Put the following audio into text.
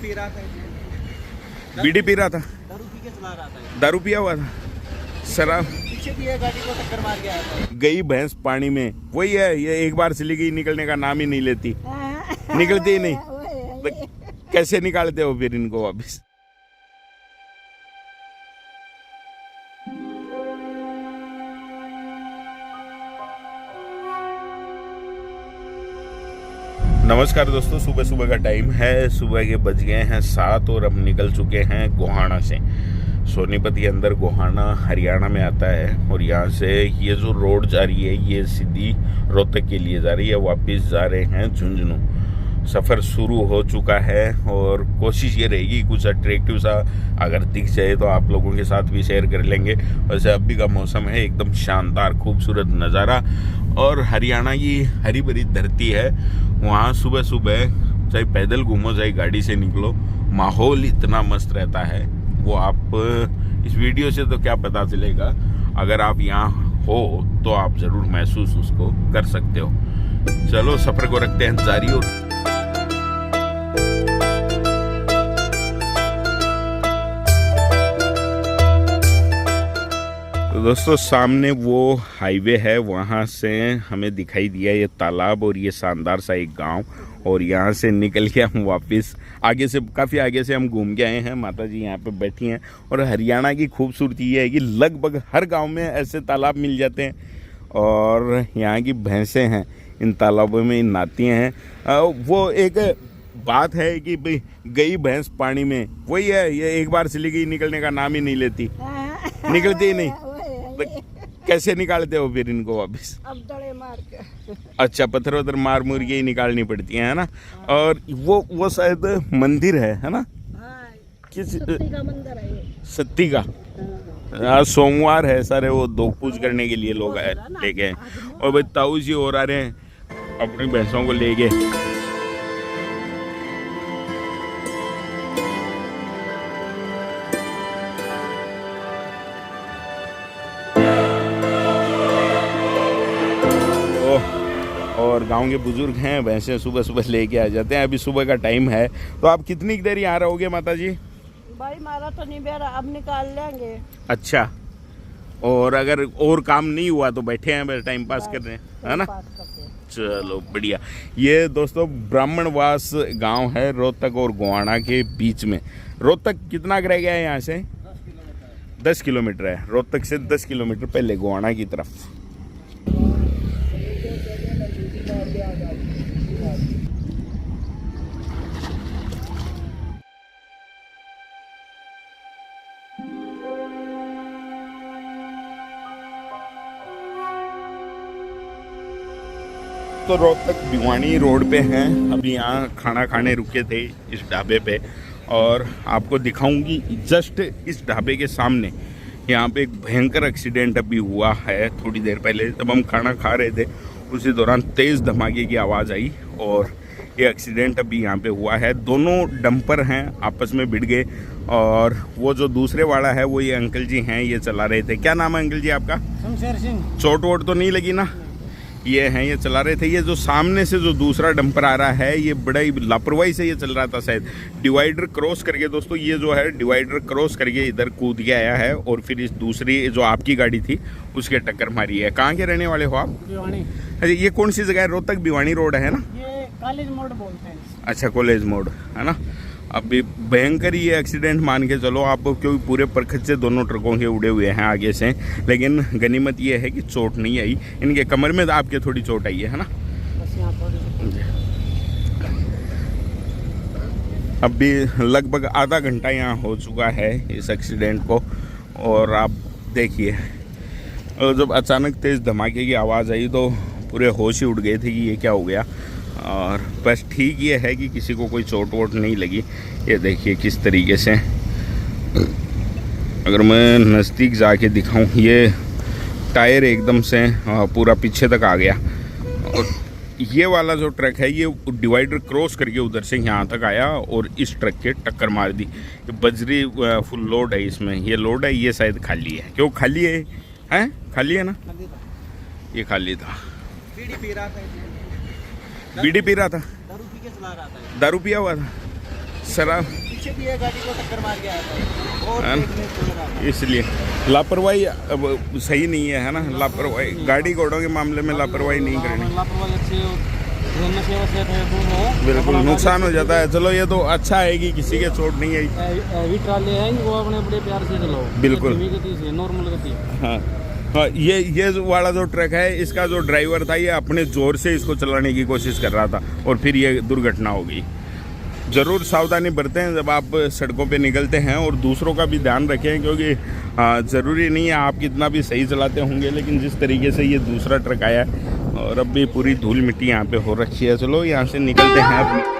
P रहा था। बीड़ी P रहा था। दारू पी के चला रहा था। दारू पिया हुआ था। शराब पीछे भी है, गाड़ी को टक्कर मार के आया था। गई भैंस पानी में, वही है। ये एक बार चली गई, निकलने का नाम ही नहीं लेती। निकलती ही नहीं। तो कैसे निकालते हो फिर इनको वापिस? नमस्कार दोस्तों, सुबह सुबह का टाइम है। सुबह के बज गए हैं 7 और हम निकल चुके हैं गोहाना से। सोनीपत के अंदर गोहाना हरियाणा में आता है और यहाँ से ये जो रोड जा रही है ये सीधी रोहतक के लिए जा रही है। वापस जा रहे हैं झुंझुनू। सफ़र शुरू हो चुका है और कोशिश ये रहेगी कुछ अट्रैक्टिव सा अगर दिख जाए तो आप लोगों के साथ भी शेयर कर लेंगे। वैसे अभी का मौसम है एकदम शानदार, खूबसूरत नज़ारा और हरियाणा की हरी भरी धरती है। वहाँ सुबह सुबह चाहे पैदल घूमो चाहे गाड़ी से निकलो, माहौल इतना मस्त रहता है। वो आप इस वीडियो से तो क्या पता चलेगा, अगर आप यहाँ हो तो आप ज़रूर महसूस उसको कर सकते हो। चलो सफ़र को रखते हैं जारी। और तो दोस्तों सामने वो हाईवे है, वहाँ से हमें दिखाई दिया ये तालाब और ये शानदार सा एक गांव। और यहाँ से निकल के हम वापस आगे से, काफ़ी आगे से हम घूम के आए हैं। माता जी यहाँ पे बैठी हैं। और हरियाणा की खूबसूरती ये है कि लगभग हर गांव में ऐसे तालाब मिल जाते हैं और यहाँ की भैंसें हैं इन तालाबों में नहाती हैं। वो एक बात है कि भाई गई भैंस पानी में, वही है। ये एक बार चली गई, निकलने का नाम ही नहीं लेती। निकलती ही नहीं। तो कैसे निकालते हो फिर इनको वापस? अब दड़े मार के। अच्छा, पत्थर वत्थर मार मुर के ही निकालनी पड़ती है ना। और वो शायद मंदिर है ना? किस सत्ती का मंदिर है ये। सत्ती का। आज सोमवार है, सारे वो दोग पूज करने के लिए लोग आए लेके आए। और भाई ताऊ जी और आ रहे हैं अपनी भैंसों को लेके। और गांव के बुजुर्ग हैं, भैंसें सुबह सुबह लेके आ जाते हैं। अभी सुबह का टाइम है। तो आप कितनी देर यहाँ रहोगे माता जी? भाई मारा तो नहीं बेरा, अब निकाल लेंगे। अच्छा, और अगर और काम नहीं हुआ तो बैठे हैं, टाइम पास कर रहे हैं, है ना? चलो बढ़िया। ये दोस्तों ब्राह्मणवास गांव है रोहतक और गोहाना के बीच में। रोहतक कितना रह गया है यहाँ से? 10 किलोमीटर है। रोहतक से 10 किलोमीटर पहले गोहाना की तरफ। तो रोहतक भिवानी रोड पे हैं। अभी यहाँ खाना खाने रुके थे इस ढाबे पे और आपको दिखाऊंगी जस्ट इस ढाबे के सामने। यहाँ पे एक भयंकर एक्सीडेंट अभी हुआ है थोड़ी देर पहले। जब हम खाना खा रहे थे उसी दौरान तेज़ धमाके की आवाज़ आई और ये एक्सीडेंट अभी यहाँ पे हुआ है। दोनों डंपर हैं आपस में भिड़ गए और वो जो दूसरे वाला है वो ये अंकल जी हैं, ये चला रहे थे। क्या नाम है अंकल जी आपका? शमशेर सिंह। चोट वोट तो नहीं लगी ना? ये हैं, ये चला रहे थे। ये जो सामने से जो दूसरा डंपर आ रहा है ये बड़ा ही लापरवाही से ये चल रहा था शायद। डिवाइडर क्रॉस करके दोस्तों, ये जो है डिवाइडर क्रॉस करके इधर कूद के आया है और फिर इस दूसरी जो आपकी गाड़ी थी उसके टक्कर मारी है। कहाँ के रहने वाले हो आप? भिवानी। अच्छा, ये कौन सी जगह है? रोहतक भिवानी रोड है ना? ये कॉलेज मोड़ बोलते हैं। अच्छा, कॉलेज मोड़ है ना। अभी भयंकर ही एक्सीडेंट मान के चलो आप, क्योंकि पूरे परखच से दोनों ट्रकों के उड़े हुए हैं आगे से। लेकिन गनीमत ये है कि चोट नहीं आई। इनके कमर में आपके थोड़ी चोट आई है ना? बस यहाँ थोड़ी। अभी लगभग आधा घंटा यहाँ हो चुका है इस एक्सीडेंट को। और आप देखिए, और जब अचानक तेज़ धमाके की आवाज़ आई तो पूरे होश ही उड़ गए थे कि ये क्या हो गया। और बस ठीक ये है कि किसी को कोई चोट वोट नहीं लगी। ये देखिए किस तरीके से, अगर मैं नज़दीक जाके दिखाऊं, ये टायर एकदम से पूरा पीछे तक आ गया। और ये वाला जो ट्रक है ये डिवाइडर क्रॉस करके उधर से यहाँ तक आया और इस ट्रक के टक्कर मार दी। ये बजरी फुल लोड है इसमें, ये लोड है, ये शायद खाली है। क्यों खाली है? हैं, खाली है ना? ये खाली था। बीड़ी पी रहा था। बीड़ी पी रहा था। दारू पी के चला रहा था। दारू पिया हुआ था। शराब पीछे भी एक गाड़ी को टक्कर मार के आया था और हाँ। देखने को लगा। इसलिए लापरवाही अब सही नहीं है ना। लापरवाही गाड़ी घोड़ों के मामले में लापरवाही नहीं करनी। लापरवाही अच्छे नशे वशे थे दूर हो। बिल्कुल नुकसान हो जाता है। चलो ये तो अच्छा है कि किसी के चोट नहीं आई। हैवी ट्राले हैं वो अपने बड़े प्यार से चलो। बिल्कुल। धीमी गति से नॉर्मल गति। हाँ हाँ, ये वाला जो ट्रक है इसका जो ड्राइवर था ये अपने जोर से इसको चलाने की कोशिश कर रहा था और फिर ये दुर्घटना हो गई। ज़रूर सावधानी बरतें जब आप सड़कों पे निकलते हैं और दूसरों का भी ध्यान रखें, क्योंकि ज़रूरी नहीं है आप कितना भी सही चलाते होंगे, लेकिन जिस तरीके से ये दूसरा ट्रक आया और अब भी पूरी धूल मिट्टी यहाँ पे हो रखी है। चलो यहाँ से निकलते हैं अपनी